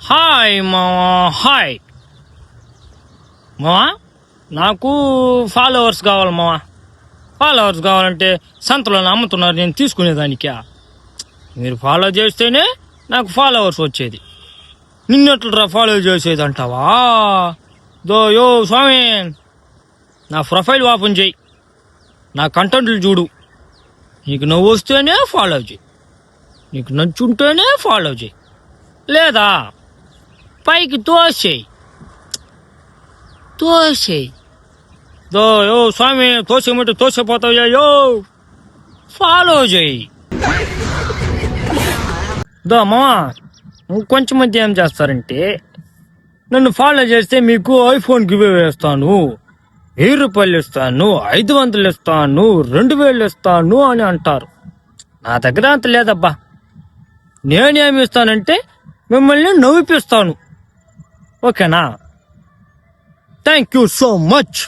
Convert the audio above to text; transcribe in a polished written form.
Hi మావా, hi మావా. నాకు ఫాలోవర్స్ కావాలి మావా. ఫాలోవర్స్ కావాలంటే సంతలో అమ్ముతున్నారు, నేను తీసుకునేదానికా? మీరు ఫాలో చేస్తేనే నాకు ఫాలోవర్స్ వచ్చేది. నిన్నట్లరా ఫాలో చేసేది అంటావా? యో స్వామి, నా ప్రొఫైల్ ఓపెన్ చేయి, నా కంటెంట్లు చూడు. నీకు నవ్వు వస్తేనే ఫాలో చేయి, నీకు నచ్చుంటేనే ఫాలో చేయి, లేదా పైకి తోసేయి. యో స్వామి, తోసేమంటే తోసిపోతావు. యో ఫాలో చేయి. మావా, కొంచెం మంది ఏం చేస్తారంటే, నన్ను ఫాలో చేస్తే మీకు ఐఫోన్ గివ్ వేస్తాను, 1000 రూపాయలు ఇస్తాను, 500 ఇస్తాను, 2000 ఇస్తాను అని అంటారు. నా దగ్గర అంత లేదబ్బా. నేనేమి ఇస్తానంటే మిమ్మల్ని నవ్విపిస్తాను. ఓకేనా? Thank you so much.